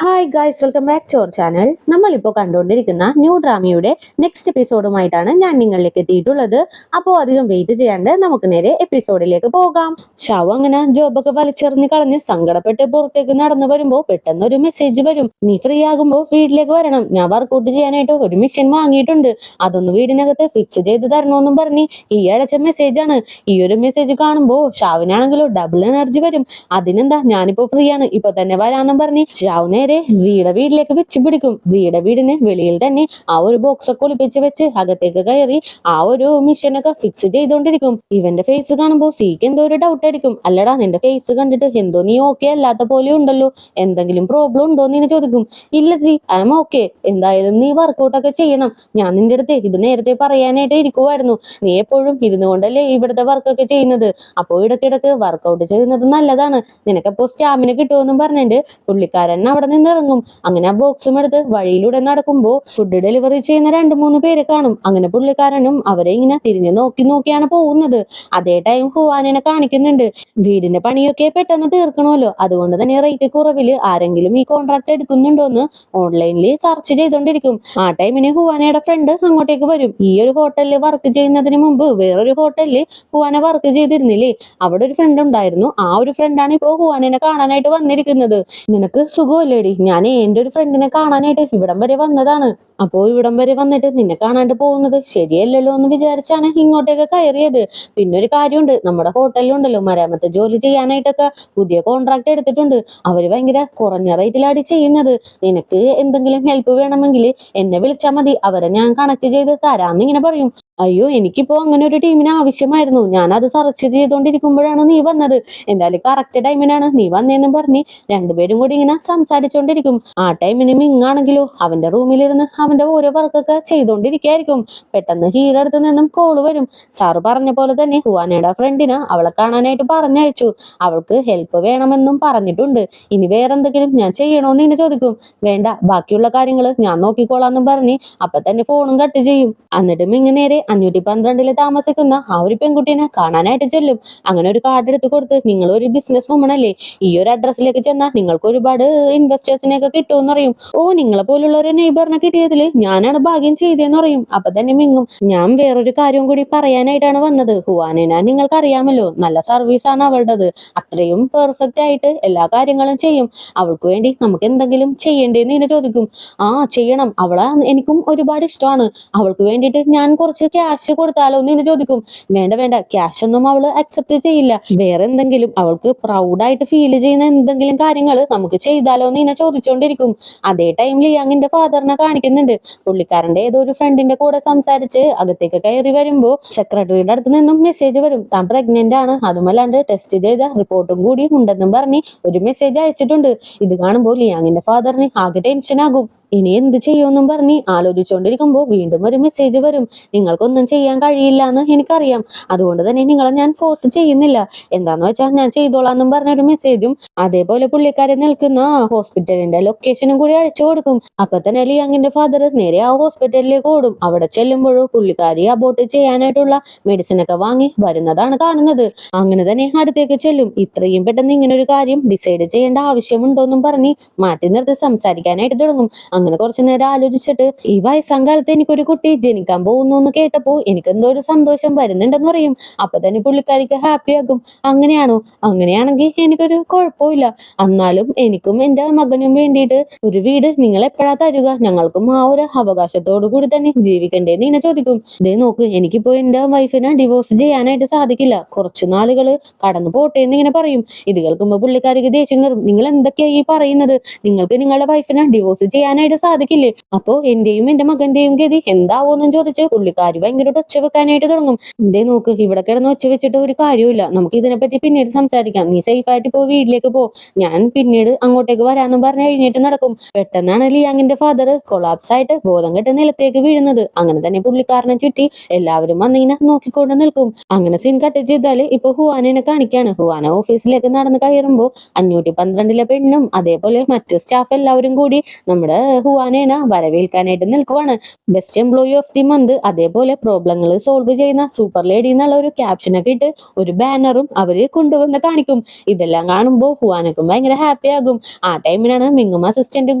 Hi guys, welcome back to our channel. നമ്മളിപ്പോൾ കണ്ടുകൊണ്ടിരിക്കുന്ന new ഡ്രാമയുടെ next എപ്പിസോഡുമായിട്ടാണ് ഞാൻ നിങ്ങളിലേക്ക് എത്തിയിട്ടുള്ളത്. അപ്പോൾ അധികം വെയിറ്റ് ചെയ്യാണ്ട് നമുക്ക് നേരെ എപ്പിസോഡിലേക്ക് പോകാം. ഷാവു അങ്ങനെ ജോബൊക്കെ വലിച്ചെറിഞ്ഞ് കളഞ്ഞ് സങ്കടപ്പെട്ട് പുറത്തേക്ക് നടന്നു വരുമ്പോൾ പെട്ടെന്ന് ഒരു മെസ്സേജ് വരും. നീ ഫ്രീ ആകുമ്പോൾ വീട്ടിലേക്ക് വരണം, ഞാൻ വർക്കൗട്ട് ചെയ്യാനായിട്ട് ഒരു മെഷീൻ വാങ്ങിയിട്ടുണ്ട്, അതൊന്ന് വീടിനകത്ത് ഫിക്സ് ചെയ്ത് തരണമെന്നും പറഞ്ഞ് ഈ അടച്ച മെസ്സേജ് ആണ്. ഈ ഒരു മെസ്സേജ് കാണുമ്പോൾ ഷാവിനാണെങ്കിലോ ഡബിൾ എനർജി വരും. അതിനെന്താ, ഞാനിപ്പോ ഫ്രീ ആണ്, ഇപ്പൊ തന്നെ വരാന്നും പറഞ്ഞ് ഷാവു നേരെ സിയുടെ വീട്ടിലേക്ക് വെച്ച് പിടിക്കും. സിയുടെ വീടിന് വെളിയിൽ തന്നെ ആ ഒരു ബോക്സ് ഒക്കെ ഒളിപ്പിച്ച് വെച്ച് അകത്തേക്ക് കയറി ആ ഒരു മിഷനൊക്കെ ഫിക്സ് ചെയ്തോണ്ടിരിക്കും. ഇവന്റെ ഫേസ് കാണുമ്പോൾ സിക്ക് എന്തോ ഒരു ഡൗട്ട് ആയിരിക്കും. അല്ലടാ, നിന്റെ ഫേസ് കണ്ടിട്ട് എന്തോ നീ ഓക്കെ അല്ലാത്ത പോലെ ഉണ്ടല്ലോ, എന്തെങ്കിലും പ്രോബ്ലം ഉണ്ടോ എന്ന് ചോദിക്കും. ഇല്ല സി, ഐ എം ഓക്കെ, എന്തായാലും നീ വർക്കൗട്ട് ഒക്കെ ചെയ്യണം, ഞാൻ നിന്റെ അടുത്ത് ഇത് നേരത്തെ പറയാനായിട്ട് ഇരിക്കുമായിരുന്നു, നീ എപ്പോഴും ഇരുന്നു കൊണ്ടല്ലേ ഇവിടുത്തെ വർക്കൊക്കെ ചെയ്യുന്നത്, അപ്പോൾ ഇടയ്ക്കിടയ്ക്ക് വർക്കൗട്ട് ചെയ്യുന്നത് നല്ലതാണ്, നിനക്കപ്പോ സ്റ്റാമിന കിട്ടുമെന്നും പറഞ്ഞിട്ട് പുള്ളിക്കാരൻ അവിടെ നിന്ന് ഇറങ്ങും. അങ്ങനെ ആ ബോക്സും എടുത്ത് വഴിയിലൂടെ നടക്കുമ്പോ ഫുഡ് ഡെലിവറി ചെയ്യുന്ന 2-3 പേരെ കാണും. അങ്ങനെ പുള്ളിക്കാരനും അവരെ ഇങ്ങനെ തിരിഞ്ഞു നോക്കിയാണ് പോകുന്നത്. അതേ ടൈം ഹുവാനെ കാണിക്കുന്നുണ്ട്. വീടിന്റെ പണിയൊക്കെ പെട്ടെന്ന് തീർക്കണമല്ലോ, അതുകൊണ്ട് തന്നെ റേറ്റ് കുറവില് ആരെങ്കിലും ഈ കോൺട്രാക്ട് എടുക്കുന്നുണ്ടോന്ന് ഓൺലൈനിൽ സെർച്ച് ചെയ്തോണ്ടിരിക്കും. ആ ടൈമിന് ഹുവാനയുടെ ഫ്രണ്ട് അങ്ങോട്ടേക്ക് വരും. ഈ ഒരു ഹോട്ടലിൽ വർക്ക് ചെയ്യുന്നതിന് മുമ്പ് വേറൊരു ഹോട്ടലിൽ ഹുവാന വർക്ക് ചെയ്തിരുന്നില്ലേ, അവിടെ ഒരു ഫ്രണ്ട് ഉണ്ടായിരുന്നു. ആ ഒരു ഫ്രണ്ടാണ് ഇപ്പോ ഹുവാനെ കാണാനായിട്ട് വന്നിരിക്കുന്നത്. നിനക്ക് സുഖമല്ലേടി, ഞാൻ എന്റെ ഒരു ഫ്രണ്ടിനെ കാണാനായിട്ട് ഇവിടം വരെ വന്നതാണ്, അപ്പോ ഇവിടം വരെ വന്നിട്ട് നിന്നെ കാണാണ്ട് പോകുന്നത് ശരിയല്ലല്ലോ എന്ന് വിചാരിച്ചാണ് ഇങ്ങോട്ടേക്ക് കയറിയത്. പിന്നെ ഒരു കാര്യമുണ്ട്, നമ്മുടെ ഹോട്ടലിലുണ്ടല്ലോ മരാമത്ത് ജോലി ചെയ്യാനായിട്ടൊക്കെ പുതിയ കോൺട്രാക്ട് എടുത്തിട്ടുണ്ട്. അവര് ഭയങ്കര കുറഞ്ഞ റേറ്റിലാണ് ചെയ്യുന്നത്. നിനക്ക് എന്തെങ്കിലും ഹെൽപ്പ് വേണമെങ്കിൽ എന്നെ വിളിച്ചാൽ മതി, അവരെ ഞാൻ കണക്ട് ചെയ്ത് തരാമെന്ന് ഇങ്ങനെ പറയും. അയ്യോ, എനിക്കിപ്പോ അങ്ങനെ ഒരു ടീമിന് ആവശ്യമായിരുന്നു, ഞാൻ അത് സെർച്ച് ചെയ്തോണ്ടിരിക്കുമ്പോഴാണ് നീ വന്നത്, എന്തായാലും കറക്റ്റ് ടൈമിനാണ് നീ വന്നേന്നും പറഞ്ഞ് രണ്ടുപേരും കൂടി ഇങ്ങനെ സംസാരിച്ചോണ്ടിരിക്കും. ആ ടൈമിന് മിങ്ങാണെങ്കിലോ അവന്റെ റൂമിലിരുന്ന് അവന്റെ ഓരോ വർക്കൊക്കെ ചെയ്തോണ്ടിരിക്കായിരിക്കും. പെട്ടെന്ന് ഹീയുടെ അടുത്ത് നിന്നും കോള് വരും. സാറ് പറഞ്ഞ പോലെ തന്നെ ഹുവാനയുടെ ഫ്രണ്ടിന് അവളെ കാണാനായിട്ട് പറഞ്ഞയച്ചു, അവൾക്ക് ഹെൽപ്പ് വേണമെന്നും പറഞ്ഞിട്ടുണ്ട്, ഇനി വേറെന്തെങ്കിലും ഞാൻ ചെയ്യണോന്ന് ഇങ്ങനെ ചോദിക്കും. വേണ്ട, ബാക്കിയുള്ള കാര്യങ്ങൾ ഞാൻ നോക്കിക്കോളാന്നും പറഞ്ഞ് അപ്പൊ തന്നെ ഫോണും കട്ട് ചെയ്യും. എന്നിട്ട് മിങ്ങ നേരെ 512 താമസിക്കുന്ന ആ ഒരു പെൺകുട്ടീനെ കാണാനായിട്ട് ചെല്ലും. അങ്ങനെ ഒരു കാർഡ് എടുത്ത് കൊടുത്ത്, നിങ്ങൾ ഒരു ബിസിനസ് വുമൺ അല്ലേ, ഈ ഒരു അഡ്രസ്സിലേക്ക് ചെന്നാൽ നിങ്ങൾക്ക് ഒരുപാട് ഇൻവെസ്റ്റേഴ്സിനെയൊക്കെ കിട്ടുമെന്ന് പറയും. ഓ, നിങ്ങളെ പോലുള്ള ഒരു നെയ്ബറിനെ കിട്ടിയതിൽ ഞാനാണ് ഭാഗ്യം ചെയ്തതെന്ന് പറയും. അപ്പൊ തന്നെ മിങ്ങും, ഞാൻ വേറൊരു കാര്യം കൂടി പറയാനായിട്ടാണ് വന്നത്, ഹുവാനേന നിങ്ങൾക്ക് അറിയാമല്ലോ, നല്ല സർവീസ് ആണ് അവളുടേത്, അത്രയും പെർഫെക്റ്റ് ആയിട്ട് എല്ലാ കാര്യങ്ങളും ചെയ്യും, അവൾക്ക് വേണ്ടി നമുക്ക് എന്തെങ്കിലും ചെയ്യണ്ടേന്ന് ഇങ്ങനെ ചോദിക്കും. ആ, ചെയ്യണം, അവളെ എനിക്കും ഒരുപാട് ഇഷ്ടമാണ്, അവൾക്ക് വേണ്ടിയിട്ട് ഞാൻ കുറച്ച് ക്യാഷ് കൊടുത്താലോ എന്ന് ചോദിക്കും. വേണ്ട വേണ്ട, ക്യാഷ് ഒന്നും അവള് അക്സെപ്റ്റ് ചെയ്യില്ല, വേറെ എന്തെങ്കിലും അവൾക്ക് പ്രൗഡായിട്ട് ഫീൽ ചെയ്യുന്ന എന്തെങ്കിലും കാര്യങ്ങൾ നമുക്ക് ചെയ്താലോ എന്ന് ചോദിച്ചോണ്ടിരിക്കും. അതേ ടൈമിൽ ലിയാങ്ങിന്റെ ഫാദറിനെ കാണിക്കുന്നുണ്ട്. പുള്ളിക്കാരന്റെ ഏതോ ഒരു ഫ്രണ്ടിന്റെ കൂടെ സംസാരിച്ച് അകത്തേക്ക് കയറി വരുമ്പോ സെക്രട്ടറിയുടെ അടുത്ത് നിന്നും മെസ്സേജ് വരും, താൻ പ്രഗ്നന്റ് ആണ്, അതുമല്ലാണ്ട് ടെസ്റ്റ് ചെയ്ത റിപ്പോർട്ടും കൂടി ഉണ്ടെന്നും പറഞ്ഞ് ഒരു മെസ്സേജ് അയച്ചിട്ടുണ്ട്. ഇത് കാണുമ്പോൾ ലിയാങ്ങിന്റെ ഫാദറിന് ആകെ ടെൻഷൻ ആകും. ഇനി എന്ത് ചെയ്യുമെന്നും പറഞ്ഞ് ആലോചിച്ചുകൊണ്ടിരിക്കുമ്പോൾ വീണ്ടും ഒരു മെസ്സേജ് വരും. നിങ്ങൾക്കൊന്നും ചെയ്യാൻ കഴിയില്ല എന്ന് എനിക്കറിയാം, അതുകൊണ്ട് തന്നെ നിങ്ങളെ ഞാൻ ഫോഴ്സ് ചെയ്യുന്നില്ല, എന്താന്ന് വെച്ചാൽ ഞാൻ ചെയ്തോളാന്നും പറഞ്ഞൊരു മെസ്സേജും അതേപോലെ പുള്ളിക്കാരൻ നിൽക്കുന്ന ഹോസ്പിറ്റലിന്റെ ലൊക്കേഷനും കൂടി അയച്ചു കൊടുക്കും. അപ്പൊ തന്നെ ലിയാങ്ങിന്റെ ഫാദർ നേരെ ആ ഹോസ്പിറ്റലിലേക്ക് ഓടും. അവിടെ ചെല്ലുമ്പോഴോ പുള്ളിക്കാരി അബോർട്ട് ചെയ്യാനായിട്ടുള്ള മെഡിസിൻ ഒക്കെ വാങ്ങി വരുന്നതാണ് കാണുന്നത്. അങ്ങനെ തന്നെ അടുത്തേക്ക് ചെല്ലും. ഇത്രയും പെട്ടെന്ന് ഇങ്ങനെ ഒരു കാര്യം ഡിസൈഡ് ചെയ്യേണ്ട ആവശ്യമുണ്ടോന്നും പറഞ്ഞ് മാറ്റി നിർത്തി സംസാരിക്കാനായിട്ട് തുടങ്ങും. അങ്ങനെ കുറച്ചു നേരം ആലോചിച്ചിട്ട്, ഈ വയസ്സാം കാലത്ത് എനിക്കൊരു കുട്ടി ജനിക്കാൻ പോകുന്നു എന്ന് കേട്ടപ്പോ എനിക്ക് എന്തോ ഒരു സന്തോഷം വരുന്നുണ്ടെന്ന് പറയും. അപ്പൊ തന്നെ പുള്ളിക്കാരിക്ക് ഹാപ്പി ആകും. അങ്ങനെയാണോ, അങ്ങനെയാണെങ്കിൽ എനിക്കൊരു കുഴപ്പമില്ല, എന്നാലും എനിക്കും എന്റെ മകനും വേണ്ടിയിട്ട് ഒരു വീട് നിങ്ങൾ എപ്പോഴാ തരുക, ഞങ്ങൾക്കും ആ ഒരു അവകാശത്തോടു കൂടി തന്നെ ജീവിക്കണ്ടേന്ന് ഇങ്ങനെ ചോദിക്കും. ദേ നോക്ക്, എനിക്കിപ്പോ എന്റെ വൈഫിനെ ഡിവോഴ്സ് ചെയ്യാനായിട്ട് സാധിക്കില്ല, കുറച്ചു നാളുകൾ കടന്നു പോട്ടെ എന്ന് ഇങ്ങനെ പറയും. ഇത് കേൾക്കുമ്പോ പുള്ളിക്കാരിക്ക് ദേഷ്യം കയറും. നിങ്ങൾ എന്തൊക്കെയാ ഈ പറയുന്നത്, നിങ്ങൾക്ക് നിങ്ങളുടെ വൈഫിനെ ഡിവോഴ്സ് ചെയ്യാനായിട്ട് സാധിക്കില്ലേ, അപ്പോ എന്റെയും എന്റെ മകന്റെയും ഗതി എന്താവോന്നും ചോദിച്ച് പുള്ളിക്കാരി ഭയങ്കര ഒച്ച വെക്കാനായിട്ട് തുടങ്ങും. എന്തേ നോക്ക്, ഇവിടെ കിടന്ന് ഒച്ച വെച്ചിട്ട് ഒരു കാര്യമില്ല, നമുക്ക് ഇതിനെപ്പറ്റി പിന്നീട് സംസാരിക്കാം, നീ സേഫ് ആയിട്ട് പോ, വീട്ടിലേക്ക് പോ, ഞാൻ പിന്നീട് അങ്ങോട്ടേക്ക് വരാന്നും പറഞ്ഞ് എഴുന്നേറ്റ് നടക്കും. പെട്ടെന്നാണ് ലിയാങ്ങിന്റെ ഫാദർ കൊളാപ്സ് ആയിട്ട് ബോധം കെട്ട് നിലത്തേക്ക് വീഴുന്നത്. അങ്ങനെ തന്നെ പുള്ളിക്കാരനെ ചുറ്റി എല്ലാവരും വന്നിങ്ങനെ നോക്കിക്കൊണ്ട് നിൽക്കും. അങ്ങനെ സീൻ കട്ട് ചെയ്താല് ഇപ്പൊ ഹുവാനെ കാണിക്കാണ്. ഹുവാന ഓഫീസിലേക്ക് നടന്ന് കയറുമ്പോ 512 പെണ്ണും അതേപോലെ മറ്റു സ്റ്റാഫ് എല്ലാവരും കൂടി നമ്മുടെ ഹുവാനേന വരവേൽക്കാനായിട്ട് നിൽക്കുവാണ്. Best employee of the month, അതേപോലെ പ്രോബ്ലങ്ങൾ സോൾവ് ചെയ്യുന്ന സൂപ്പർ ലേഡി എന്നുള്ള ഒരു ക്യാപ്ഷനൊക്കെ ഇട്ട് ഒരു ബാനറും അവര് കൊണ്ടുവന്ന് കാണിക്കും. ഇതെല്ലാം കാണുമ്പോൾ ഹുവാനക്കും ഭയങ്കര ഹാപ്പി ആകും. ആ ടൈമിനാണ് മിങ്ങും അസിസ്റ്റന്റും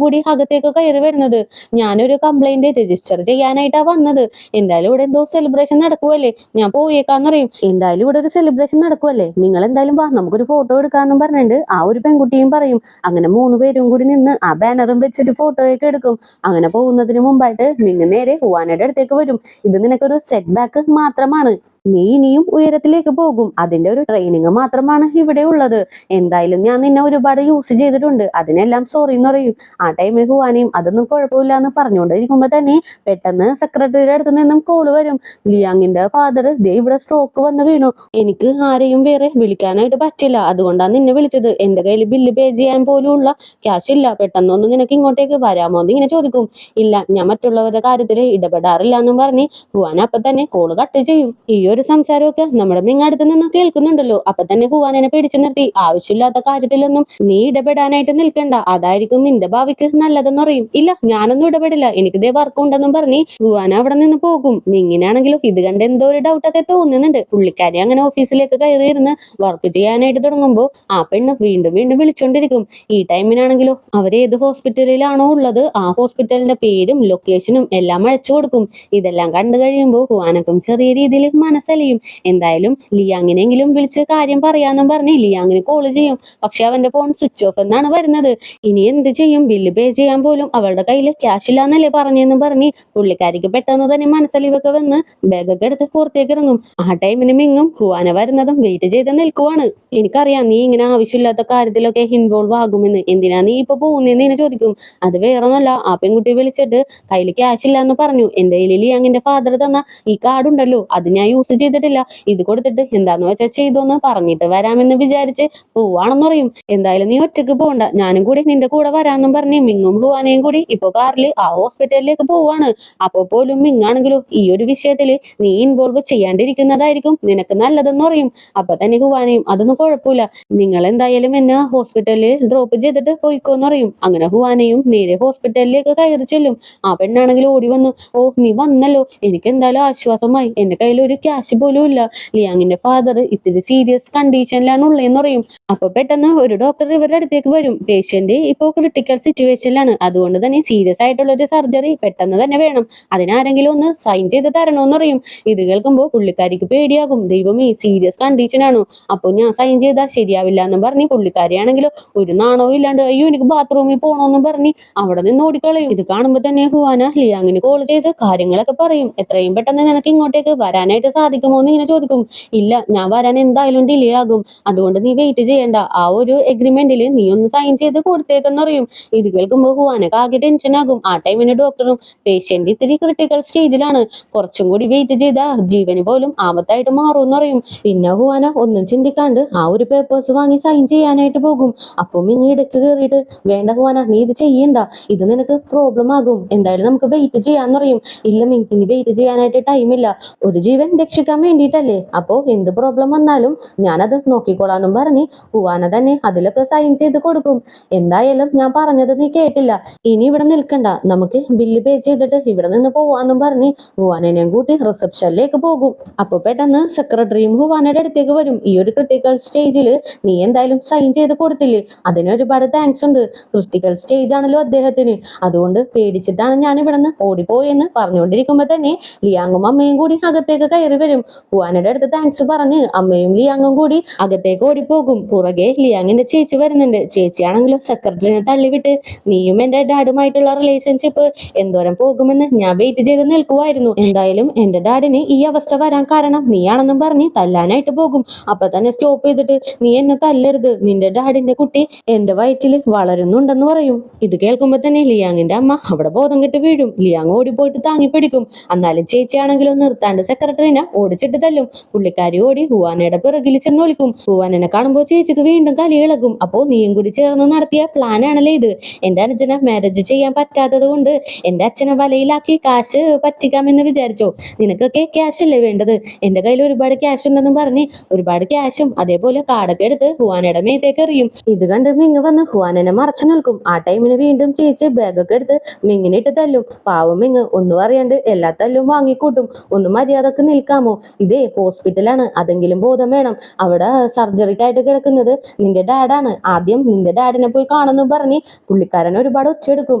കൂടി അകത്തേക്ക് കയറി വരുന്നത്. ഞാനൊരു കംപ്ലൈന്റ് രജിസ്റ്റർ ചെയ്യാനായിട്ടാ വന്നത്. എന്തായാലും ഇവിടെ എന്തോ സെലിബ്രേഷൻ നടക്കുവല്ലേ, ഞാൻ പോയേക്കാന്ന് പറയും. എന്തായാലും ഇവിടെ ഒരു സെലിബ്രേഷൻ നടക്കുവല്ലേ, നിങ്ങൾ എന്തായാലും വാ, നമുക്കൊരു ഫോട്ടോ എടുക്കാന്നും പറഞ്ഞിട്ട് ആ ഒരു പെൺകുട്ടിയും പറയും. അങ്ങനെ 3 പേരും കൂടി നിന്ന് ആ ബാനറും വെച്ചിട്ട് ഫോട്ടോയൊക്കെ എടുക്കും. അങ്ങനെ പോകുന്നതിന് മുമ്പായിട്ട് മിങ്ങ് നേരെ ഹുവാനയുടെ അടുത്തേക്ക് വരും. ഇത് നിനക്കൊരു സെറ്റ് ബാക്ക് മാത്രമാണ്, നീ ഇനിയും ഉയരത്തിലേക്ക് പോകും, അതിന്റെ ഒരു ട്രെയിനിങ് മാത്രമാണ് ഇവിടെ ഉള്ളത്. എന്തായാലും ഞാൻ നിന്നെ ഒരുപാട് യൂസ് ചെയ്തിട്ടുണ്ട്, അതിനെല്ലാം സോറി എന്ന് പറയും. ആ ടൈമിൽ ഹുവാനയും അതൊന്നും കുഴപ്പമില്ല എന്ന് പറഞ്ഞുകൊണ്ടിരിക്കുമ്പോ തന്നെ പെട്ടെന്ന് സെക്രട്ടറിയുടെ അടുത്ത് നിന്നും കോള് വരും. ലിയാങ്ങിന്റെ ഫാദർ ദേ ഇവിടെ സ്ട്രോക്ക് വന്ന് വീണു, എനിക്ക് ആരെയും വേറെ വിളിക്കാനായിട്ട് പറ്റില്ല, അതുകൊണ്ടാണ് നിന്നെ വിളിച്ചത്. എന്റെ കയ്യിൽ ബില്ല് പേ ചെയ്യാൻ പോലും ഉള്ള ക്യാഷ് ഇല്ല, പെട്ടെന്നൊന്നും നിനക്ക് ഇങ്ങോട്ടേക്ക് വരാമോ എന്ന് ഇങ്ങനെ ചോദിക്കും. ഇല്ല, ഞാൻ മറ്റുള്ളവരുടെ കാര്യത്തിൽ ഇടപെടാറില്ല എന്നും പറഞ്ഞ് ഹുവാന അപ്പൊ തന്നെ കോള് കട്ട് ചെയ്യും. ഈ ഒരു സംസാരമൊക്കെ നമ്മുടെ അടുത്ത് നിന്ന് കേൾക്കുന്നുണ്ടല്ലോ. അപ്പൊ തന്നെ ഹുവാനെ പിടിച്ചു നിർത്തി, ആവശ്യമില്ലാത്ത കാര്യത്തിലൊന്നും നീ ഇടപെടാനായിട്ട് നിൽക്കണ്ട, അതായിരിക്കും നിന്റെ ഭാവിക്ക് നല്ലതെന്ന് പറയും. ഇല്ല, ഞാനൊന്നും ഇടപെടില്ല, എനിക്ക് ഇതേ വർക്ക് ഉണ്ടെന്നും പറഞ്ഞ് ഹുവാന അവിടെ നിന്ന് പോകും. മിങ്ങിനാണെങ്കിലും ഇത് കണ്ട് എന്തോ ഒരു ഡൗട്ടൊക്കെ തോന്നുന്നുണ്ട്. പുള്ളിക്കാരി അങ്ങനെ ഓഫീസിലേക്ക് കയറിയിരുന്ന് വർക്ക് ചെയ്യാനായിട്ട് തുടങ്ങുമ്പോ ആ പെണ്ണ് വീണ്ടും വീണ്ടും വിളിച്ചോണ്ടിരിക്കും. ഈ ടൈമിനാണെങ്കിലോ അവരേത് ഹോസ്പിറ്റലിലാണോ ഉള്ളത് ആ ഹോസ്പിറ്റലിന്റെ പേരും ലൊക്കേഷനും എല്ലാം അയച്ചു കൊടുക്കും. ഇതെല്ലാം കണ്ടു കഴിയുമ്പോൾ ഹുവാനക്കും ചെറിയ രീതിയിൽ മനസ്സലിയും. എന്തായാലും ലിയാങ്ങിനെങ്കിലും വിളിച്ച് കാര്യം പറയാന്നും പറഞ്ഞ് ലിയാങ്ങിന് കോള് ചെയ്യും. പക്ഷെ അവന്റെ ഫോൺ സ്വിച്ച് ഓഫ് എന്നാണ് വരുന്നത്. ഇനി എന്ത് ചെയ്യും, ബില്ല് പേ ചെയ്യാൻ പോലും അവളുടെ കയ്യിൽ ക്യാഷ് ഇല്ലാന്നല്ലേ പറഞ്ഞെന്ന് പറഞ്ഞ് പുള്ളിക്കാരിക്ക് പെട്ടെന്ന് തന്നെ മനസ്സലിവൊക്കെ വന്ന് ബാഗൊക്കെ എടുത്ത് പുറത്തേക്ക് ഇറങ്ങും. ആ ടൈമിന് മിങ്ങും ഹുവാന വരുന്നതും വെയിറ്റ് ചെയ്ത് നിൽക്കുവാണ്. എനിക്കറിയാം നീ ഇങ്ങനെ ആവശ്യമില്ലാത്ത കാര്യത്തിലൊക്കെ ഇൻവോൾവ് ആകുമെന്ന്, എന്തിനാ നീ ഇപ്പൊ പോകുന്നതെന്ന് ഇങ്ങനെ ചോദിക്കും. അത് വേറൊന്നല്ല, ആ പെൺകുട്ടി വിളിച്ചിട്ട് കയ്യിൽ ക്യാഷ് ഇല്ലാന്ന് പറഞ്ഞു, എന്റെ കയ്യിൽ ലിയാങ്ങിന്റെ ഫാദർ തന്ന ഈ കാർഡ് ഉണ്ടല്ലോ അത് ഞാൻ യൂസ് ചെയ്തിട്ടില്ല, ഇത് കൊടുത്തിട്ട് എന്താന്ന് വെച്ചാൽ ചെയ്തോന്ന് പറഞ്ഞിട്ട് വരാമെന്ന് വിചാരിച്ച് പോവാണെന്ന് പറയും. എന്തായാലും നീ ഒറ്റക്ക് പോകണ്ട, ഞാനും കൂടി നിന്റെ കൂടെ വരാമെന്നും പറഞ്ഞ് മിങ്ങും ഹുവാനയും കൂടി ഇപ്പൊ കാറിൽ ആ ഹോസ്പിറ്റലിലേക്ക് പോവാണ്. അപ്പൊ പോലും മിങ്ങാണെങ്കിലും ഈ ഒരു വിഷയത്തില് നീ ഇൻവോൾവ് ചെയ്യാണ്ടിരിക്കുന്നതായിരിക്കും നിനക്ക് നല്ലതെന്ന് പറയും. അപ്പൊ തന്നെ ഹുവാനയും അതൊന്നും കുഴപ്പമില്ല, നിങ്ങൾ എന്തായാലും എന്നെ ഹോസ്പിറ്റലിൽ ഡ്രോപ്പ് ചെയ്തിട്ട് പോയിക്കോന്ന് പറയും. അങ്ങനെ ഹുവാനയും നേരെ ഹോസ്പിറ്റലിലേക്ക് കയറി ചെല്ലും. ആ പെണ്ണാണെങ്കിൽ ഓടി വന്നു, ഓ നീ വന്നല്ലോ, എനിക്ക് എന്തായാലും ആശ്വാസമായി, എന്റെ കയ്യിൽ ഒരു ക്യാഷ് പോലും ഇല്ല, ലിയാങ്ങിന്റെ ഫാദർ ഇത്തിരി സീരിയസ് കണ്ടീഷനിലാണ് ഉള്ളതെന്ന് പറയും. അപ്പൊ പെട്ടെന്ന് ഒരു ഡോക്ടർ ഇവരുടെ അടുത്തേക്ക് വരും. പേഷ്യന്റ് ഇപ്പോ ക്രിട്ടിക്കൽ സിറ്റുവേഷനിലാണ്, അതുകൊണ്ട് തന്നെ സീരിയസ് ആയിട്ടുള്ള ഒരു സർജറി പെട്ടെന്ന് തന്നെ വേണം, അതിനാരെങ്കിലും ഒന്ന് സൈൻ ചെയ്ത് തരണോന്ന് പറയും. ഇത് കേൾക്കുമ്പോൾ പുള്ളിക്കാരിക്ക് പേടിയാകും. ദൈവമേ, സീരിയസ് കണ്ടീഷൻ ആണോ, അപ്പൊ ഞാൻ സൈൻ ചെയ്താൽ ശരിയാവില്ല എന്ന് പറഞ്ഞ് പുള്ളിക്കാരിയാണെങ്കിലോ ഒരു നാണവും ഇല്ലാണ്ട് അയ്യോ എനിക്ക് ബാത്റൂമിൽ പോണോന്നും പറഞ്ഞ് അവിടെ നിന്ന് ഓടിക്കളയും. ഇത് കാണുമ്പോ തന്നെ ഹുവാന ലിയാങ്ങിന് കോൾ ചെയ്ത് കാര്യങ്ങളൊക്കെ പറയും. എത്രയും പെട്ടെന്ന് നിനക്ക് ഇങ്ങോട്ടേക്ക് വരാനായിട്ട് സാധിക്കുമോ എന്ന് ഇങ്ങനെ ചോദിക്കും. ഇല്ല, ഞാൻ വരാൻ എന്തായാലും ഡിലേ ആകും, അതുകൊണ്ട് നീ വെയിറ്റ് ചെയ്യണ്ട, ആ ഒരു എഗ്രിമെന്റിൽ നീ ഒന്ന് സൈൻ ചെയ്ത് കൊടുത്തേക്കെന്ന് പറയും. ഇത് കേൾക്കുമ്പോൾ ഹുവാനക്ക് ആകെ ടെൻഷൻ ആകും. ആ ടൈമിന് ഡോക്ടറും പേഷ്യന്റ് ഇത്തിരി ക്രിട്ടിക്കൽ സ്റ്റേജിലാണ്, കുറച്ചും കൂടി വെയിറ്റ് ചെയ്താ ജീവന് പോലും ആപത്തായിട്ട് മാറും എന്ന് പറയും. പിന്നെ ഹുവാന ഒന്നും ചിന്തിക്കാണ്ട് ആ ഒരു പേപ്പേഴ്സ് വാങ്ങി സൈൻ ചെയ്യാനായിട്ട് പോകും. അപ്പം ഇങ്ങ് ഇടയ്ക്ക് കയറിയിട്ട് വേണ്ട ഹുവാന, നീ ഇത് ചെയ്യണ്ട, ഇത് നിനക്ക് പ്രോബ്ലം ആകും, എന്തായാലും നമുക്ക് വെയിറ്റ് ചെയ്യാന്ന് പറയും. ഇല്ല മിങ്, ഇനി വെയിറ്റ് ചെയ്യാനായിട്ട് ടൈമില്ല, ഒരു ജീവൻ രക്ഷിക്കാൻ വേണ്ടിയിട്ടല്ലേ, അപ്പോ എന്ത് പ്രോബ്ലം വന്നാലും ഞാനത് നോക്കിക്കോളാന്നും പറഞ്ഞ് ഹുവാന തന്നെ അതിലൊക്കെ സൈൻ ചെയ്ത് കൊടുക്കും. എന്തായാലും ഞാൻ പറഞ്ഞത് നീ കേട്ടില്ല, ഇനി ഇവിടെ നിൽക്കണ്ട, നമുക്ക് ബില്ല് പേ ചെയ്തിട്ട് ഇവിടെ നിന്ന് പോവാന്നും പറഞ്ഞ് ഹുവാനെയും കൂട്ടി റിസപ്ഷനിലേക്ക് പോകും. അപ്പൊ പെട്ടെന്ന് സെക്രട്ടറിയും ഹുവാനയുടെ അടുത്തേക്ക് വരും. ഈ ഒരു ക്രിട്ടിക്കൽ സ്റ്റേജിൽ നീ എന്തായാലും സൈൻ ചെയ്ത് കൊടുത്തില്ലേ, അതിന് ഒരുപാട് താങ്ക്സ് ഉണ്ട്, ക്രിട്ടിക്കൽ സ്റ്റേജ് ആണല്ലോ അദ്ദേഹത്തിന്, അതുകൊണ്ട് പേടിച്ചിട്ടാണ് ഞാൻ ഇവിടെ നിന്ന് ഓടിപ്പോയെന്ന് പറഞ്ഞുകൊണ്ടിരിക്കുമ്പോ തന്നെ ലിയാങ്ങും അമ്മയും കൂടി അകത്തേക്ക് കയറി വരും. ഹുവാനയുടെ അടുത്ത് താങ്ക്സ് പറഞ്ഞ് അമ്മയും ലിയാങ്ങും കൂടി അകത്തേക്ക് ഓടിപ്പോകും. പുറകെ ലിയാങ്ങിന്റെ ചേച്ചി വരുന്നുണ്ട്. ചേച്ചിയാണെങ്കിലും സെക്രട്ടറിനെ തള്ളിവിട്ട്, നീയും എന്റെ ഡാഡുമായിട്ടുള്ള റിലേഷൻഷിപ്പ് എന്തോരം പോകുമെന്ന് ഞാൻ വെയിറ്റ് ചെയ്ത് നിൽക്കുമായിരുന്നു, എന്തായാലും എന്റെ ഡാഡിന് ഈ അവസ്ഥ വരാൻ കാരണം നീയാണെന്നും പറഞ്ഞ് തല്ലാനായിട്ട് പോകും. അപ്പൊ തന്നെ സ്റ്റോപ്പ് ചെയ്തിട്ട്, നീ എന്നെ തല്ലരുത്, നിന്റെ ഡാഡിന്റെ കുട്ടി എന്റെ വയറ്റിൽ വളരുന്നുണ്ടെന്ന് പറയും. ഇത് കേൾക്കുമ്പോ തന്നെ ലിയാങ്ങിന്റെ അമ്മ അവിടെ ബോധം കെട്ട് വീഴും. ലിയാങ് ഓടിപ്പോയിട്ട് താങ്ങി പിടിക്കും. എന്നാലും ചേച്ചിയാണെങ്കിലും നിർത്താണ്ട് സെക്രട്ടറിനെ ഓടിച്ചിട്ട് തല്ലും. പുള്ളിക്കാരി ഓടി ഹുവാനയുടെ പിറകിൽ ചെന്ന് വിളിക്കും. ഹുവാനെ കാണുമ്പോൾ ചേച്ചിക്ക് വീണ്ടും കലി ഇളകും. അപ്പോ നീയും കൂടി ചേർന്ന് നടത്തിയ പ്ലാൻ ആണല്ലേ ഇത്. എന്റെ അനുജനെ മാരേജ് ചെയ്യാൻ പറ്റാത്തത് കൊണ്ട് എന്റെ അച്ഛനെ വലയിലാക്കി കാശ് പറ്റിക്കാമെന്ന് വിചാരിച്ചോ? നിനക്കൊക്കെ ക്യാഷ് അല്ലേ വേണ്ടത്? എന്റെ കയ്യിൽ ഒരുപാട് ക്യാഷ് ഉണ്ടെന്നും പറഞ്ഞ് ഒരുപാട് ക്യാഷും അതേപോലെ കാർഡൊക്കെ എടുത്ത് ഹുവാനയുടെ മേത്തേക്ക് എറിയും. ഇത് കണ്ട് മിങ് വന്ന് ഹുവാനെ മറച്ചു നിൽക്കും. ആ ടൈമിന് വീണ്ടും ചേച്ചി ബാഗൊക്കെ എടുത്ത് മിങ്ങിനെ ഇട്ട് തല്ലും. പാവം മിങ് ഒന്നും അറിയാണ്ട് എല്ലാ തല്ലും വാങ്ങിക്കൂട്ടും. ഒന്ന് മര്യാദക്ക് നിൽക്കാമോ? ഇതേ ഹോസ്പിറ്റലാണ്, അതെങ്കിലും ബോധം വേണം. അവിടെ സർജറിക്കായിട്ട് കിടക്കുന്നത് നിന്റെ ഡാഡാണ്. ആദ്യം നിന്റെ ഡാഡിനെ പോയി കാണുന്നു പറഞ്ഞ് പുള്ളിക്കാരൻ ഒരുപാട് ഒച്ചെടുക്കും.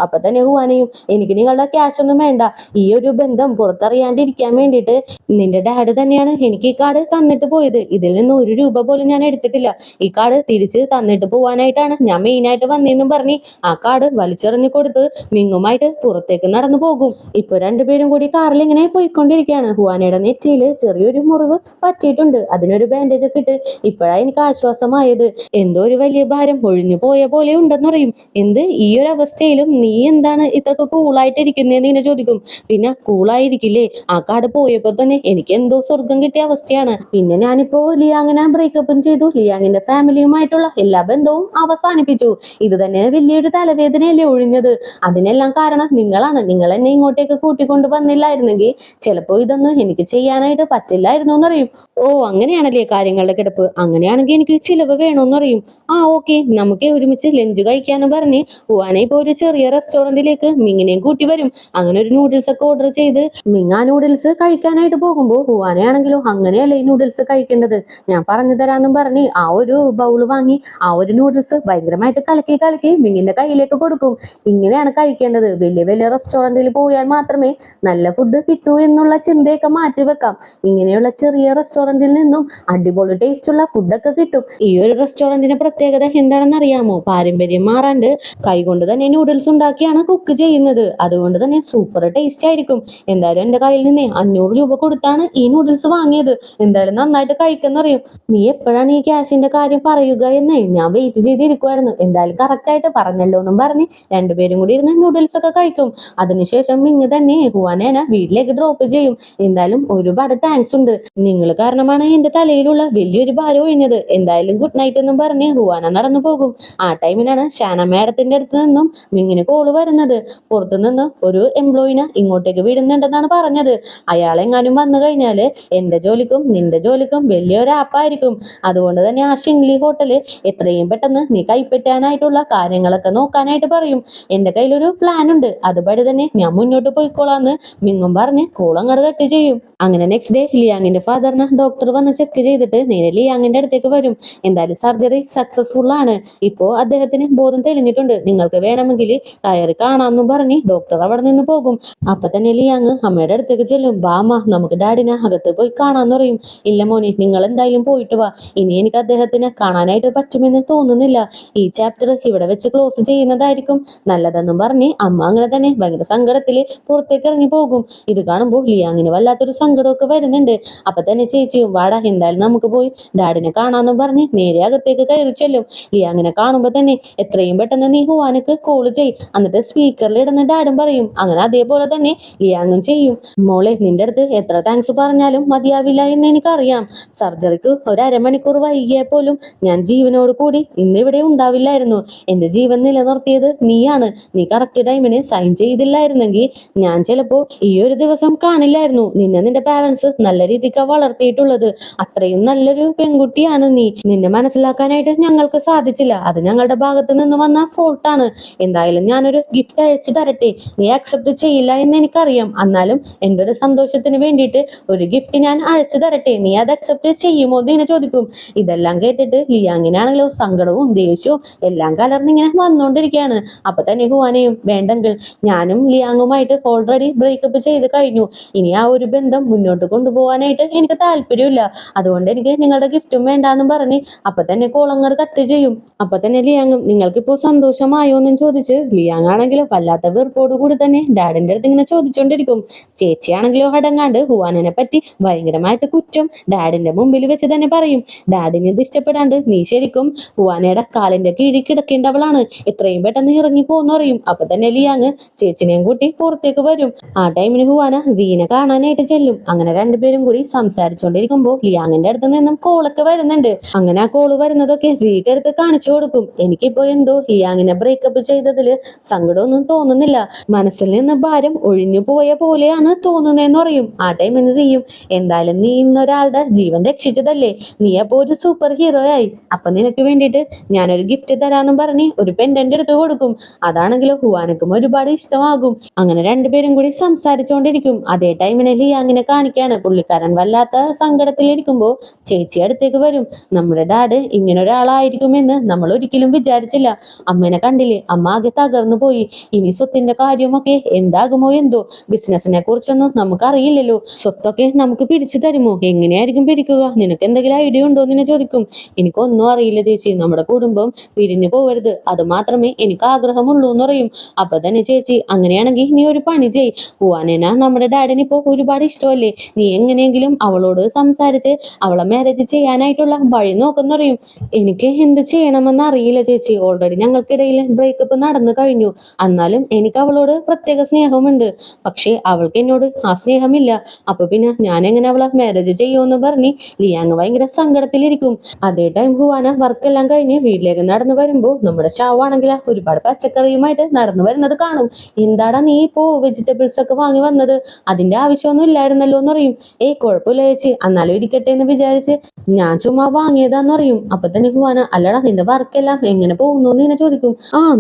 അപ്പൊ തന്നെ ഹുവാനയും എനിക്ക് നിങ്ങളുടെ ക്യാഷ് ഒന്നും വേണ്ട, ഈ ഒരു ബന്ധം പുറത്തറിയാണ്ടിരിക്കാൻ വേണ്ടിയിട്ട് നിന്റെ ഡാഡ് തന്നെയാണ് എനിക്ക് ഈ കാർഡ് തന്നിട്ട് പോയത്. ഇതിൽ നിന്ന് 1 രൂപ പോലും ഞാൻ എടുത്തിട്ടില്ല. ഈ കാർഡ് തിരിച്ച് തന്നിട്ട് പോവാനായിട്ടാണ് ഞാൻ മെയിനായിട്ട് വന്നതെന്നും പറഞ്ഞ് ആ കാർഡ് വലിച്ചെറിഞ്ഞു കൊടുത്ത് മിങ്ങുമായിട്ട് പുറത്തേക്ക് നടന്നു പോകും. ഇപ്പൊ രണ്ടുപേരും കൂടി കാറിൽ ഇങ്ങനെ പോയിക്കൊണ്ടിരിക്കുകയാണ്. ഹുവാനയുടെ നെറ്റിയിൽ ചെറിയൊരു മുറിവ് പറ്റിയിട്ടുണ്ട്. അതിനൊരു ബാൻഡേജ് ഒക്കെ ഇട്ട് ഇപ്പോഴാണ് എനിക്ക് ആശ്വാസമായത്. എന്തോ ഒരു വലിയ ഭാരം ഒഴിഞ്ഞു പോയ പോലെ ഉണ്ടെന്ന് പറയും. എന്ത് ഈ ഒരു അവസ്ഥയിലും നീ എന്താണ് ഇത്രക്ക് കൂളായിട്ട് ഇരിക്കുന്നതെന്ന് ഇങ്ങനെ ചോദിക്കും. പിന്നെ കൂളായിരിക്കില്ലേ, ആ കാർഡ് പോയപ്പോ തന്നെ എനിക്ക് എന്തോ സ്വർഗം കിട്ടിയ അവസ്ഥയാണ്. പിന്നെ ഞാനിപ്പോ ലിയാങ്ങിനെ ബ്രേക്കപ്പും ചെയ്തു. ലിയാങ്ങിന്റെ ഫാമിലിയുമായിട്ടുള്ള എല്ലാ ബന്ധവും അവസാനിപ്പിച്ചു. ഇത് തന്നെ വലിയൊരു തലവേദനയല്ലേ ഒഴിഞ്ഞത്. അതിനെല്ലാം കാരണം നിങ്ങളാണ്. നിങ്ങൾ എന്നെ ഇങ്ങോട്ടേക്ക് കൂട്ടിക്കൊണ്ട് വന്നില്ലായിരുന്നെങ്കിൽ ചിലപ്പോ ഇതൊന്നും എനിക്ക് ചെയ്യാനായിട്ട് പറ്റില്ലായിരുന്നു എന്നറിയും. ഓ അങ്ങനെയാണല്ലേ കാര്യങ്ങളുടെ കിടപ്പ്. അങ്ങനെയാണെങ്കിൽ എനിക്ക് ചിലവ് വേണമെന്നറിയും. ആ ഓക്കെ, നമുക്ക് ഒരുമിച്ച് ലഞ്ച് കഴിക്കാന്ന് പറഞ്ഞ് ഹുവാനെ ഇപ്പൊ ഒരു ചെറിയ റെസ്റ്റോറന്റിലേക്ക് മിങ്ങിനെയും കൂട്ടി വരും. അങ്ങനെ ഒരു നൂഡിൽസ് ഒക്കെ ഓർഡർ ചെയ്ത് മിങ് ആ നൂഡിൽസ് കഴിക്കാനായിട്ട് പോകുമ്പോൾ ഹുവാനെ ആണെങ്കിലോ അങ്ങനെയല്ല ഈ നൂഡിൽസ് കഴിക്കേണ്ടത്, ഞാൻ പറഞ്ഞു തരാന്നും പറഞ്ഞ് ആ ഒരു ബൗള് വാങ്ങി ആ ഒരു നൂഡിൽസ് ഭയങ്കരമായിട്ട് കലക്കി കലക്കി മിങ്ങിന്റെ കയ്യിലേക്ക് കൊടുക്കും. ഇങ്ങനെയാണ് കഴിക്കേണ്ടത്. വലിയ വലിയ റെസ്റ്റോറന്റിൽ പോയാൽ മാത്രമേ നല്ല ഫുഡ് കിട്ടൂ എന്നുള്ള ചിന്തയൊക്കെ മാറ്റി വെക്കാം. ഇങ്ങനെയുള്ള ചെറിയ റെസ്റ്റോറന്റിൽ നിന്നും അടിപൊളി ടേസ്റ്റ് ഉള്ള ഫുഡൊക്കെ കിട്ടും. ഈ ഒരു റെസ്റ്റോറന്റിന്റെ പ്രത്യേകത എന്താണെന്ന് അറിയാമോ? പാരമ്പര്യം മാറാണ്ട് കൈകൊണ്ട് തന്നെ നൂഡിൽസ് ഉണ്ടാക്കിയാണ് കുക്ക് ചെയ്യുന്നത്. അതുകൊണ്ട് തന്നെ സൂപ്പർ ടേസ്റ്റ് ആയിരിക്കും. എന്തായാലും എന്റെ കയ്യിൽ നിന്നേ 500 രൂപ കൊടുത്താണ് ഈ നൂഡിൽസ് വാങ്ങിയത്. എന്തായാലും നന്നായിട്ട് കഴിക്കുന്നറിയും. നീ എപ്പോഴാണ് ഈ ക്യാഷിന്റെ കാര്യം പറയുക എന്നേ ഞാൻ വെയിറ്റ് ചെയ്തിരിക്കുമായിരുന്നു. എന്തായാലും കറക്റ്റ് ആയിട്ട് പറഞ്ഞല്ലോ എന്നും പറഞ്ഞ് രണ്ടുപേരും കൂടി ഇരുന്ന് നൂഡിൽസ് ഒക്കെ കഴിക്കും. അതിനുശേഷം മിങ് തന്നെ ഹുവാനേനെ വീട്ടിലേക്ക് ഡ്രോപ്പ് ചെയ്യും. എന്തായാലും ഒരുപാട് താങ്ക്സ് ഉണ്ട്, നിങ്ങൾ കാരണമാണ് എന്റെ തലയിലുള്ള വലിയൊരു ഭാരം ഒഴിഞ്ഞത്. എന്തായാലും ഗുഡ് നൈറ്റ് എന്നും പറഞ്ഞ് ഹുവാന നടന്നു പോകും. ആ ടൈമിനാണ് ഷാന മാഡത്തിന്റെ അടുത്ത് നിന്നും മിങ്ങിന് കോള് വരുന്നത്. പുറത്തുനിന്ന് ഒരു എംപ്ലോയിനെ ഇങ്ങോട്ടേക്ക് വിടുന്നുണ്ടെന്നാണ് പറഞ്ഞത്. അയാളെങ്ങാനും വന്നു കഴിഞ്ഞാല് എന്റെ ജോലിക്കും നിന്റെ ജോലിക്കും വലിയൊരു ആപ്പായിരിക്കും. അതുകൊണ്ട് തന്നെ ആ ഷിംഗ്ലി ഹോട്ടല് എത്രയും പെട്ടെന്ന് നീ കൈപ്പറ്റാനായിട്ടുള്ള കാര്യങ്ങളൊക്കെ നോക്കാനായിട്ട് പറയും. എന്റെ കയ്യിലൊരു പ്ലാൻ ഉണ്ട്, അതുപടി തന്നെ ഞാൻ മുന്നോട്ട് പോയിക്കോളാന്ന് മിങ്ങും പറഞ്ഞ് കോൾ അങ്ങോട്ട് കട്ട് ചെയ്യും. അങ്ങനെ നെക്സ്റ്റ് ഡേ ലിയാങ്ങിന്റെ ഫാദറിനെ ഡോക്ടർ വന്ന് ചെക്ക് ചെയ്തിട്ട് നേരെ ലിയാങ്ങിന്റെ അടുത്തേക്ക് വരും. എന്തായാലും സർജറി സക്സസ്ഫുൾ ആണ്. ഇപ്പോ അദ്ദേഹത്തിന് ബോധം തെളിഞ്ഞിട്ടുണ്ട്. നിങ്ങൾക്ക് വേണമെങ്കിൽ കയറി കാണാമെന്നും പറഞ്ഞ് ഡോക്ടർ അവിടെ നിന്ന് പോകും. അപ്പൊ തന്നെ ലിയാങ് അമ്മയുടെ അടുത്തേക്ക് ചെല്ലും. വാ അമ്മ, നമുക്ക് ഡാഡിനെ അകത്ത് പോയി കാണാന്ന് പറയും. ഇല്ല മോനെ, നിങ്ങൾ എന്തായാലും പോയിട്ട് വാ. ഇനി എനിക്ക് അദ്ദേഹത്തിനെ കാണാനായിട്ട് പറ്റുമെന്ന് തോന്നുന്നില്ല. ഈ ചാപ്റ്റർ ഇവിടെ വെച്ച് ക്ലോസ് ചെയ്യുന്നതായിരിക്കും നല്ലതെന്നും പറഞ്ഞ് അമ്മ അങ്ങനെ തന്നെ ഭയങ്കര സങ്കടത്തില് പുറത്തേക്ക് ഇറങ്ങി പോകും. ഇത് കാണുമ്പോൾ ലിയാങ്ങിന് വല്ലാത്തൊരു സങ്കടമൊക്കെ വരുന്നുണ്ട്. അപ്പൊ തന്നെ ചേച്ചിയും വാടാ, എന്തായാലും നമുക്ക് പോയി ഡാഡിനെ കാണാന്നും പറഞ്ഞ് നേരെ അകത്തേക്ക് കയറി ചെല്ലും. ലിയാങ്ങിനെ കാണുമ്പോ തന്നെ എത്രയും പെട്ടെന്ന് നീ ഹുവാനക്ക് കോള് ചെയ്, എന്നിട്ട് സ്പീക്കറിൽ ഇടുന്ന ഡാഡും പറയും. അങ്ങനെ അതേപോലെ തന്നെ ലിയാങ്ങും ചെയ്യും. മോളെ, നിന്റെ അടുത്ത് എത്ര താങ്ക്സ് പറഞ്ഞാലും മതിയാവില്ല എന്ന് എനിക്കറിയാം. സർജറിക്ക് ഒരു അരമണിക്കൂർ വൈകിയാൽ പോലും ഞാൻ ജീവനോട് കൂടി ഇന്നിവിടെ ഉണ്ടാവില്ലായിരുന്നു. എന്റെ ജീവൻ നിലനിർത്തിയത് നീയാണ്. നീ കറക്റ്റ് ടൈമിന് സൈൻ ചെയ്തില്ലായിരുന്നെങ്കിൽ ഞാൻ ചിലപ്പോ ഈ ഒരു ദിവസം കാണില്ലായിരുന്നു. നിന്നെ നിന്റെ പാരന്റ്സ് നല്ല രീതിക്ക് വളർത്തിയിട്ടുള്ളത്. അത്രയും നല്ലൊരു പെൺകുട്ടിയാണ് നീ. നിന്നെ മനസ്സിലാക്കാനായിട്ട് ഞങ്ങൾക്ക് സാധിച്ചില്ല. അത് ഞങ്ങളുടെ ഭാഗത്ത് നിന്ന് വന്ന ഫോൾട്ടാണ്. എന്തായാലും ഞാനൊരു ഗിഫ്റ്റ് അയച്ചു തരട്ടെ? നീ അക്സെപ്റ്റ് ചെയ്യില്ല എന്ന് എനിക്കറിയാം. എന്നാലും എൻ്റെ ഒരു സന്തോഷത്തിന് വേണ്ടിയിട്ട് ഒരു ഗിഫ്റ്റ് ഞാൻ അയച്ചു തരട്ടെ? നീ അത് അക്സെപ്റ്റ് ചെയ്യുമോ എന്ന് ഇങ്ങനെ ചോദിക്കും. ഇതെല്ലാം കേട്ടിട്ട് ലിയാങ്ങിനാണല്ലോ സങ്കടവും ദേഷ്യവും എല്ലാം കലർന്നിങ്ങനെ വന്നുകൊണ്ടിരിക്കുകയാണ്. അപ്പൊ തന്നെ ഹുവാനയും വേണ്ടെങ്കിൽ ഞാനും ലിയാങ്ങുമായിട്ട് ഓൾറെഡി ബ്രേക്കപ്പ് ചെയ്ത് കഴിഞ്ഞു. ഇനി ആ ഒരു ബന്ധം മുന്നോട്ട് കൊണ്ടുപോകാനായിട്ട് എനിക്ക് താല്പര്യമില്ല. അതുകൊണ്ട് എനിക്ക് നിങ്ങളുടെ ഗിഫ്റ്റും വേണ്ടാന്നും പറഞ്ഞ് അപ്പൊ തന്നെ കോളങ്ങട് കട്ട് ചെയ്യും. അപ്പൊ തന്നെ ലിയാങ്ങും നിങ്ങൾക്കിപ്പോ സന്തോഷമായോ എന്നും ചോദിച്ച് ലിയാങ് ആണെങ്കിലോ വല്ലാത്ത വെറുപ്പോട് കൂടി തന്നെ ഡാഡിന്റെ അടുത്ത് ഇങ്ങനെ ചോദിച്ചോണ്ടിരിക്കും. ചേച്ചിയാണെങ്കിലോ അടങ്ങാണ്ട് ഹുവാനെ പറ്റി ഭയങ്കരമായിട്ട് കുറ്റം ഡാഡിന്റെ മുമ്പിൽ വെച്ച് തന്നെ പറയും. ഡാഡിന് ഇത് ഇഷ്ടപ്പെടാണ്ട് നീ ശരിക്കും ഹുവാനയുടെ കാലിന്റെ കീഴിൽ കിടക്കേണ്ടവളാണ്, എത്രയും പെട്ടെന്ന് ഇറങ്ങി പോന്ന് പറയും. അപ്പൊ തന്നെ ലിയാങ് ചേച്ചിനെയും കൂട്ടി പുറത്തേക്ക് വരും. ആ ടൈമിന് ഹുവാന ജീനെ കാണാനായിട്ട് ചെല്ലും. അങ്ങനെ അങ്ങനെ രണ്ടുപേരും കൂടി സംസാരിച്ചോണ്ടിരിക്കുമ്പോ ലിയാങ്ങിന്റെ അടുത്ത് നിന്നും കോളൊക്കെ വരുന്നുണ്ട്. അങ്ങനെ ആ കോള് വരുന്നതൊക്കെ സീക്ക് എടുത്ത് കാണിച്ചു കൊടുക്കും. എനിക്കിപ്പോ എന്തോ ലിയാങ്ങിനെ ബ്രേക്കപ്പ് ചെയ്തതില് സങ്കടമൊന്നും തോന്നുന്നില്ല, മനസ്സിൽ നിന്ന് ഭാരം ഒഴിഞ്ഞു പോയ പോലെയാണ് തോന്നുന്നതെന്ന് പറയും. ആ ടൈമിന് ചെയ്യും, എന്തായാലും നീ ഇന്നൊരാളുടെ ജീവൻ രക്ഷിച്ചതല്ലേ, നീ അപ്പോ ഒരു സൂപ്പർ ഹീറോ ആയി. അപ്പൊ നിനക്ക് വേണ്ടിയിട്ട് ഞാനൊരു ഗിഫ്റ്റ് തരാന്നും പറഞ്ഞ് ഒരു പെൻഡന്റ് എടുത്ത് കൊടുക്കും. അതാണെങ്കിലും ഹുവാനക്കും ഒരുപാട് ഇഷ്ടമാകും. അങ്ങനെ രണ്ടുപേരും കൂടി സംസാരിച്ചുകൊണ്ടിരിക്കും. അതേ ടൈമിന് ലിയാങ്ങിനെ കാണിക്കാണ്. പുള്ളിക്കാരൻ വല്ലാത്ത സങ്കടത്തിലിരിക്കുമ്പോ ചേച്ചി അടുത്തേക്ക് വരും. നമ്മുടെ ഡാഡ് ഇങ്ങനെ ഒരാളായിരിക്കുമെന്ന് നമ്മൾ ഒരിക്കലും വിചാരിച്ചില്ല. അമ്മേനെ കണ്ടില്ലേ, അമ്മ ആകെ തകർന്നു പോയി. ഇനി സ്വത്തിന്റെ കാര്യമൊക്കെ എന്താകുമോ എന്തോ. ബിസിനസിനെ കുറിച്ചൊന്നും നമുക്ക് അറിയില്ലല്ലോ. സ്വത്തൊക്കെ നമുക്ക് പിരിച്ചു തരുമോ, എങ്ങനെയായിരിക്കും പിരിക്കുക, നിനക്ക് എന്തെങ്കിലും ഐഡിയ ഉണ്ടോ എന്ന് ചോദിക്കും. എനിക്കൊന്നും അറിയില്ല ചേച്ചി, നമ്മുടെ കുടുംബം പിരിഞ്ഞു പോവരുത്, അത് മാത്രമേ എനിക്ക് ആഗ്രഹമുള്ളൂ എന്ന് പറയും. അപ്പൊ തന്നെ ചേച്ചി, അങ്ങനെയാണെങ്കിൽ നീ ഒരു പണി ചെയ്, ഹുവാനേന നമ്മുടെ ഡാഡിന് ഇപ്പോ ഒരുപാട് ഇഷ്ടമല്ലേ, നീ എങ്ങനെയെങ്കിലും അവളോട് സംസാരിച്ച് അവളെ മാരേജ് ചെയ്യാനായിട്ടുള്ള വഴി നോക്കെന്ന് പറയും. എനിക്ക് എന്ത് ചെയ്യണമെന്ന് അറിയില്ല ചേച്ചി, ഓൾറെഡി ഞങ്ങൾക്കിടയിൽ ബ്രേക്കപ്പ് നടന്നു കഴിഞ്ഞു. എന്നാലും എനിക്ക് അവളോട് പ്രത്യേക സ്നേഹമുണ്ട്, പക്ഷെ അവൾക്ക് എന്നോട് ആ സ്നേഹമില്ല. അപ്പൊ പിന്നെ ഞാൻ എങ്ങനെ അവളെ മാരേജ് ചെയ്യുമെന്ന് പറഞ്ഞ് ലിയാങ് ഭയങ്കര സങ്കടത്തിലിരിക്കും. അതേ ടൈം ഹുവാന വർക്കെല്ലാം കഴിഞ്ഞ് വീട്ടിലേക്ക് നടന്നു വരുമ്പോ നമ്മുടെ ഷാവാണെങ്കിൽ ഒരുപാട് പച്ചക്കറിയുമായിട്ട് നടന്നു വരുന്നത് കാണും. എന്താടാ നീ ഇപ്പോ വെജിറ്റബിൾസ് ഒക്കെ വാങ്ങി വന്നത്, അതിന്റെ ആവശ്യമൊന്നും ഇല്ലായിരുന്നല്ലോ എന്ന് പറയും. കുഴപ്പമില്ല ചേച്ചി, എന്നാലും ഇരിക്കട്ടെ എന്ന് വിചാരിച്ച് ഞാൻ ചുമ്മാ വാങ്ങിയതാന്ന് പറയും. അപ്പൊ തന്നെ ഹുവാന, അല്ലടാ നിന്റെ വർക്കെല്ലാം എങ്ങനെ പോകുന്നു എന്ന് ഇങ്ങനെ ചോദിക്കും.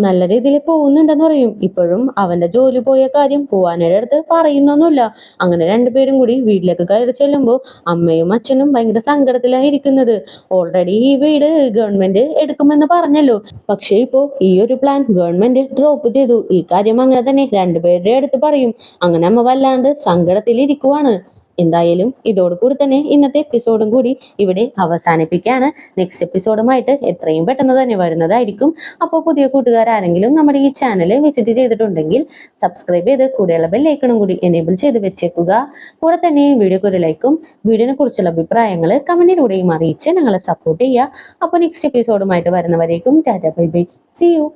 നല്ല രീതിയിൽ പോകുന്നുണ്ടെന്ന് പറയും. ഇപ്പോഴും അവന്റെ ജോലി പോയ കാര്യം ഹുവാനയുടെ അടുത്ത് പറയുന്നൊന്നുമില്ല. അങ്ങനെ രണ്ടുപേരും കൂടി വീട്ടിലേക്ക് കയറി ചെല്ലുമ്പോ അമ്മയും അച്ഛനും ഭയങ്കര സങ്കടത്തിലാണ് ഇരിക്കുന്നത്. ഓൾറെഡി ഈ വീട് ഗവൺമെന്റ് എടുക്കുമെന്ന് പറഞ്ഞല്ലോ, പക്ഷെ ഇപ്പോ ഈ ഒരു പ്ലാൻ ഗവൺമെന്റ് ഡ്രോപ്പ് ചെയ്തു. ഈ കാര്യം അങ്ങനെ തന്നെ രണ്ടുപേരുടെ അടുത്ത് പറയും. അങ്ങനെ അമ്മ വല്ലാണ്ട് സങ്കടത്തിലിരിക്കുവാണ്. എന്തായാലും ഇതോടുകൂടി തന്നെ ഇന്നത്തെ എപ്പിസോഡും കൂടി ഇവിടെ അവസാനിപ്പിക്കുകയാണ്. നെക്സ്റ്റ് എപ്പിസോഡുമായിട്ട് എത്രയും പെട്ടെന്ന് തന്നെ വരുന്നതായിരിക്കും. അപ്പോൾ പുതിയ കൂട്ടുകാരെങ്കിലും നമ്മുടെ ഈ ചാനൽ വിസിറ്റ് ചെയ്തിട്ടുണ്ടെങ്കിൽ സബ്സ്ക്രൈബ് ചെയ്ത് കൂടെയുള്ള ബെല്ലൈക്കണും കൂടി എനേബിൾ ചെയ്ത് വെച്ചേക്കുക. കൂടെ തന്നെ വീഡിയോക്ക് ഒരു ലൈക്കും വീഡിയോനെ കുറിച്ചുള്ള അഭിപ്രായങ്ങൾ കമന്റിലൂടെയും അറിയിച്ച് ഞങ്ങളെ സപ്പോർട്ട് ചെയ്യുക. അപ്പോൾ നെക്സ്റ്റ് എപ്പിസോഡുമായിട്ട് വരുന്നവരേക്കും tata bye bye, see U.